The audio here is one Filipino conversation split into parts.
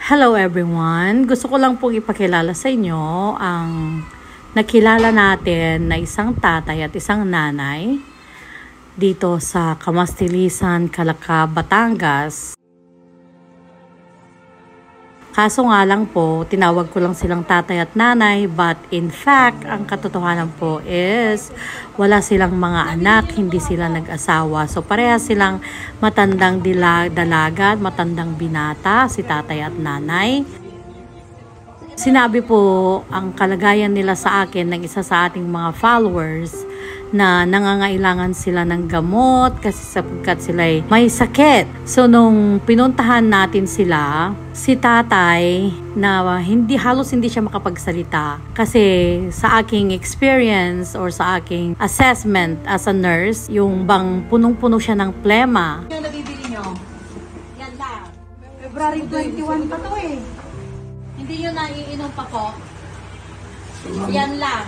Hello everyone! Gusto ko lang pong ipakilala sa inyo ang nakilala natin na isang tatay at isang nanay dito sa Kamastilisan, Calaca, Batangas. Kaso nga lang po, tinawag ko lang silang tatay at nanay, but in fact, ang katotohanan po is wala silang mga anak, hindi sila nag-asawa. So parehas silang matandang dalaga at matandang binata, si tatay at nanay. Sinabi po ang kalagayan nila sa akin ng isa sa ating mga followers na nangangailangan sila ng gamot kasi sapagkat sila ay may sakit. So nung pinuntahan natin sila, si tatay na halos hindi siya makapagsalita kasi sa aking experience or sa aking assessment as a nurse, yung bang punong-puno siya ng plema. Yung nabibili nyo, yan lang. February 21 pa to eh. Hindi nyo naiinom pa po. Yan lang.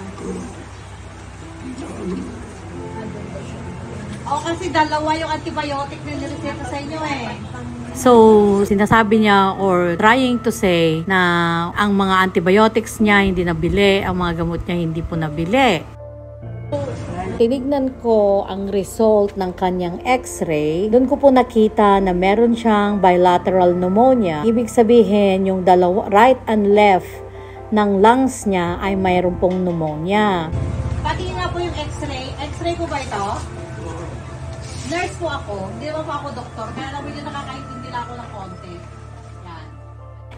O kasi dalawa yung antibiotic na nireseta sa inyo eh. So, sinasabi niya or trying to say na ang mga antibiotics niya hindi nabili, ang mga gamot niya hindi po nabili. Tinignan ko ang result ng kanyang x-ray. Doon ko po nakita na meron siyang bilateral pneumonia. Ibig sabihin, yung dalawa, right and left ng lungs niya ay mayroon pong pneumonia. Pati nga po yung x-ray. X-ray po ba ito? Nurse po ako. Hindi naman po ako doktor. Kaya naman yung nakakaintindi lang ako ng konti. Yan.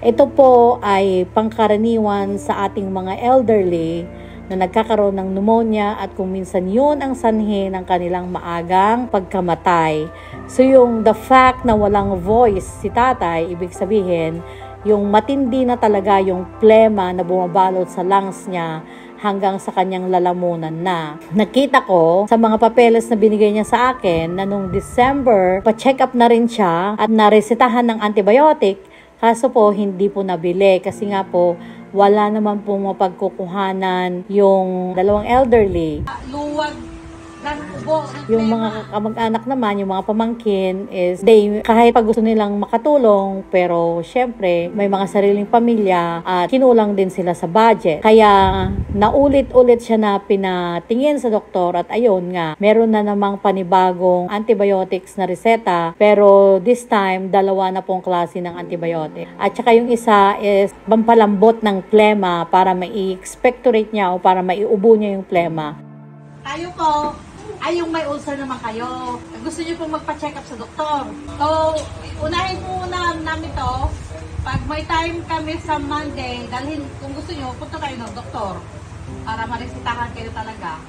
Ito po ay pangkaraniwan sa ating mga elderly na nagkakaroon ng pneumonia at kung minsan yun ang sanhi ng kanilang maagang pagkamatay. So yung the fact na walang voice si tatay, ibig sabihin, yung matindi na talaga yung plema na bumabalot sa lungs niya hanggang sa kanyang lalamunan na. Nakita ko sa mga papeles na binigay niya sa akin na nung December, pa-check up na rin siya at naresetahan ng antibiotic, kaso po hindi po nabili kasi nga po wala naman po mapagkukuhanan yung dalawang elderly. Luwag ng ubo. Yung mga kamag-anak naman, yung mga pamangkin is kahit pag gusto nilang makatulong pero syempre may mga sariling pamilya at kinulang din sila sa budget. Kaya naulit-ulit siya na pinatingin sa doktor at ayun nga, meron na namang panibagong antibiotics na reseta pero this time dalawa na pong klase ng antibiotic. At saka yung isa is pampalambot ng plema para mai-expectorate niya o para maiubo niya yung plema. Tayo po, ay yung may ulcer naman kayo. Gusto niyo pong magpa-check up sa doktor. So, unahin muna namin to. Pag may time kami sa Monday, dalhin, kung gusto niyo, punta kayo ng doktor. Para maresitahan kayo talaga.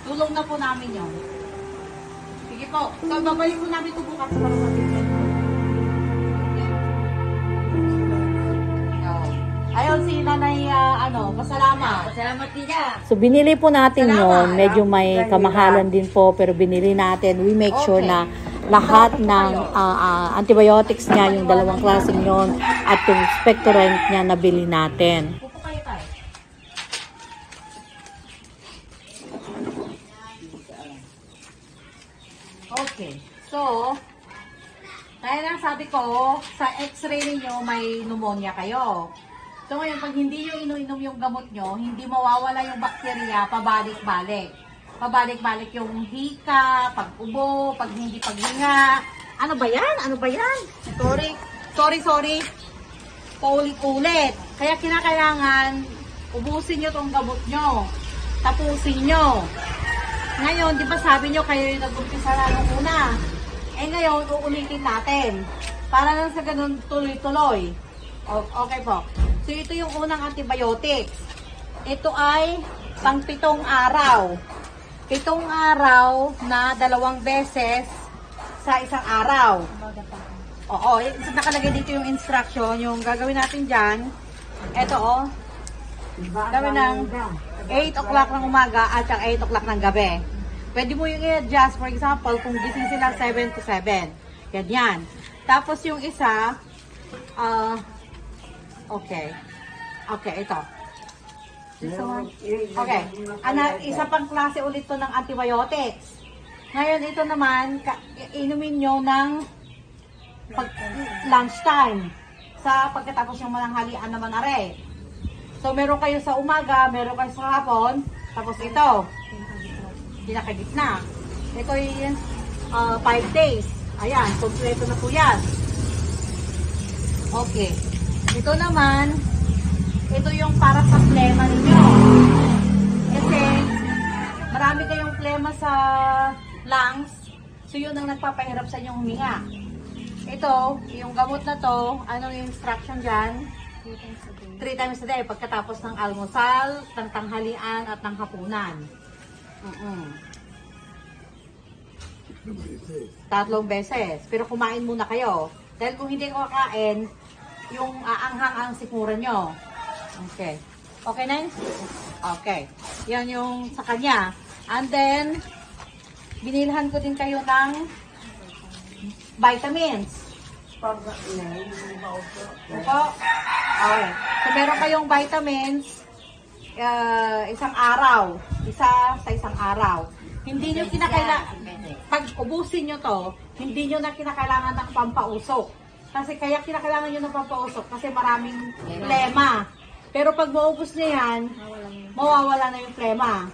Tulong na po namin yun. Sige po. So, babalik po namin ito bukas para mabigyan. Ayun si Nanay, pasalamat. Pasalamat din niya. So, binili po natin yon. Medyo may kamahalan din po, pero binili natin. We make sure na lahat ng antibiotics niya, yung dalawang klaseng yon, at yung expectorant niya, nabili natin. Pupo kayo tayo. Okay. So, kaya lang sabi ko, sa x-ray niyo may pneumonia kayo. So ngayon, pag hindi nyo ininom yung gamot nyo, hindi mawawala yung bakterya pabalik-balik. Pabalik-balik yung hika, pag-ubo, pag hindi paghinga. Ano ba yan? Ano ba yan? Sorry. Paulit-ulit. Kaya kinakailangan, ubusin nyo tong gamot nyo. Tapusin nyo. Ngayon, di ba sabi nyo kayo yung nag-umpisa na nung una? Eh ngayon, uulitin natin. Para lang sa ganun tuloy-tuloy. Okay po. So, ito yung unang antibiotics. Ito ay pang 7 araw. 7 araw na 2 beses sa isang araw. Oo, nakalagay dito yung instruction. Yung gagawin natin dyan, ito gawin ng 8 o'clock ng umaga at 8 o'clock ng gabi. Pwede mo yung i-adjust, for example, kung gising sila 7 to 7. Ganyan. Tapos yung isa, okay, ito. Okay. Isa pang klase ulit to ng antibiotics. Ngayon, ito naman, inumin nyo ng lunchtime. Sa pagkatapos yung mananghalian naman are. So, meron kayo sa umaga, meron kayo sa hapon, tapos ito, pinakagitna. Ito yung 5 days. Ayan, kompleto na po yan. Okay. Ito naman, ito yung para sa plema ninyo. Kasi, marami kayong plema sa lungs, so yun ang nagpapahirap sa inyong huminga. Ito, yung gamot na to, ano yung instruction dyan? 3 times a day, pagkatapos ng almusal, ng tanghalian, at ng hapunan. 3 beses. Pero kumain muna kayo. Dahil kung hindi ko kakain, yung aanghang ang sikuran nyo. Okay. Okay na yun? Okay. Yan yung sa kanya. And then, binilhan ko din kayo ng vitamins. Opo. Okay. So, meron kayong vitamins, isang araw. Isa sa isang araw. Hindi nyo kinakailangan, pag ubusin nyo to, hindi nyo na kinakailangan ng pampausok. Kasi kaya kinakailangan nyo ng pampausok kasi maraming plema. Pero pag maubos nyo yan, mawawala na yung plema.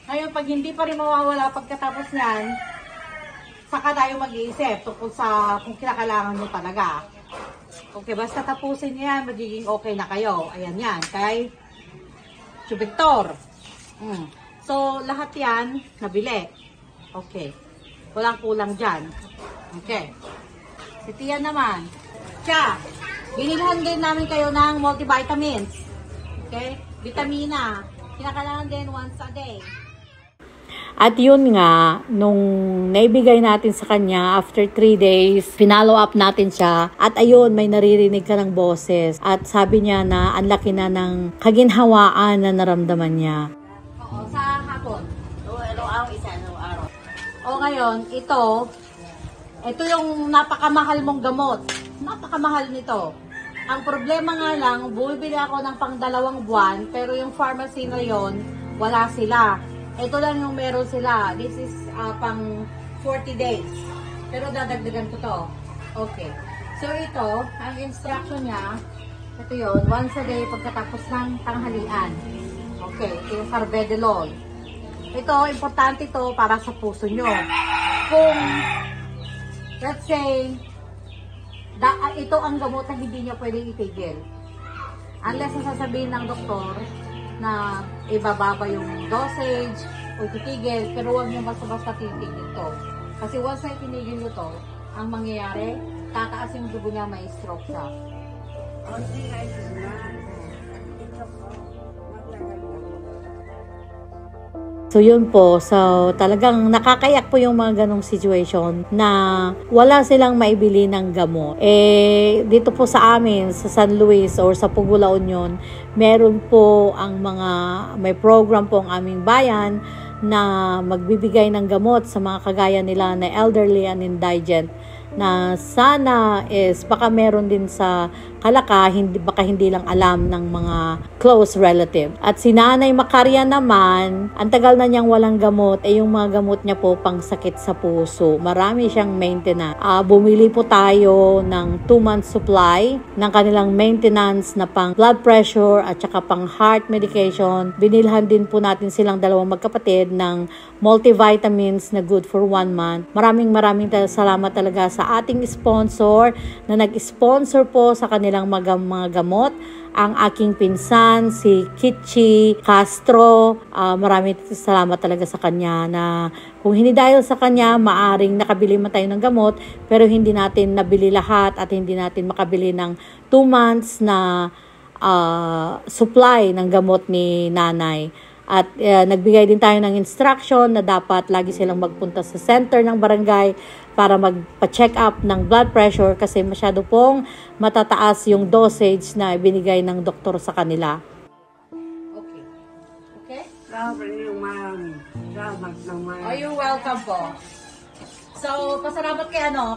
Ngayon, pag hindi pa rin mawawala pagkatapos nyan, saka tayo mag-iisip tungkol sa kung kinakailangan nyo talaga. Okay, basta tapusin nyo yan, magiging okay na kayo. Ayan yan, kay Chubictor. So, lahat yan, nabili. Okay. Walang kulang dyan. Okay. Si Tia naman. Siya, binilhan din namin kayo ng multivitamins. Okay? Vitamina. Kinakailangan din once a day. At yun nga, nung naibigay natin sa kanya, after 3 days, pinollow up natin siya. At ayun, may naririnig ka ng boses. At sabi niya na ang laki na ng kaginhawaan na naramdaman niya. Oo, sa hapon. Araw-araw, araw-araw. O ngayon, ito yung napakamahal mong gamot. Napakamahal nito. Ang problema nga lang, bumibili ako ng pang 2 buwan, pero yung pharmacy na yon wala sila. Ito lang yung meron sila. This is pang 40 days. Pero dadagdagan ko to. Okay. So ito, ang instruction niya, ito yun, once a day pagkatapos ng tanghalian. Okay, ito yung carvedilol. Ito, importante to para sa puso nyo. Kung, let's say, ito ang gamot na hindi niya pwedeng itigil. Unless sasabihin ng doktor na ibababa yung dosage o titigil, pero huwag nyo basta-basta titigil to. Kasi once na itinigil nyo to, ang mangyayari, tataas yung dugo niya, may stroke siya. So yun po, so talagang nakakayak po yung mga ganong situation na wala silang maibili ng gamot. Dito po sa amin, sa San Luis or sa Pugo, La Union, meron po may program po ang aming bayan na magbibigay ng gamot sa mga kagaya nila na elderly and indigent, na sana is baka meron din sa Kalaka, baka hindi lang alam ng mga close relative. At si Nanay Macarya naman, ang tagal na niyang walang gamot, yung mga gamot niya po pang sakit sa puso. Marami siyang maintenance. Bumili po tayo ng 2-month supply ng kanilang maintenance na pang blood pressure at saka pang heart medication. Binilhan din po natin silang 2 magkapatid ng multivitamins na good for 1 month. Maraming salamat talaga sa ating sponsor na nag-sponsor po sa kanilang mga gamot. Ang aking pinsan, si Kichi Castro. Maraming salamat talaga sa kanya na kung hindi dahil sa kanya, maaring nakabili man tayo ng gamot, pero hindi natin nabili lahat at hindi natin makabili ng 2 months na supply ng gamot ni Nanay. At nagbigay din tayo ng instruction na dapat lagi silang magpunta sa center ng barangay para magpa-check up ng blood pressure kasi masyado pong matataas yung dosage na ibinigay ng doktor sa kanila. Okay. Okay? Salamat naman. Oh, you're welcome po. So, pasalamat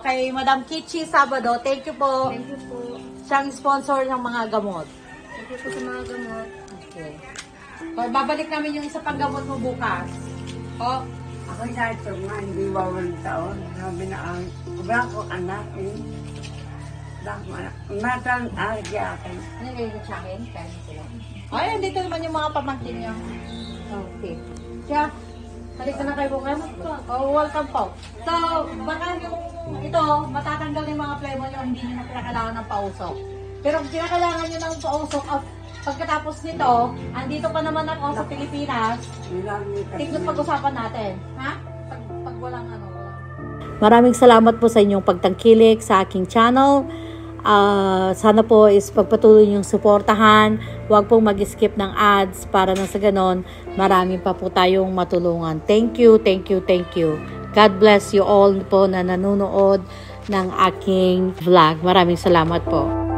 kay Madam Kichi Sabado. Thank you po. Thank you po. Siyang sponsor ng mga gamot. Thank you po sa mga gamot. Okay. So, babalik namin yung isa pang gamot mo bukas. Oh, Ako sa ito nga, hindi bawal taon. Sabi na ang wala ko anak eh. Matang agya akin. Ano yung sa akin? Kaya mo sila. Ay, andito naman yung mga pamangkin niya. Okay. Siya, halika na kayo bukas. Oh, welcome po. So, baka yung ito, matatanggal yung mga plemo nyo, hindi nyo na kinakailangan ng pausok. Pero kung kinakailangan nyo ng pausok, pagkatapos nito, andito pa naman ako sa Pilipinas, tignan pag-usapan natin. Ha? Pag walang ano. Maraming salamat po sa inyong pagtangkilik sa aking channel. Sana po is pagpatuloy yung suportahan. Huwag pong mag-skip ng ads para na sa ganon, marami pa po tayong matulungan. Thank you, thank you, thank you. God bless you all po na nanonood ng aking vlog. Maraming salamat po.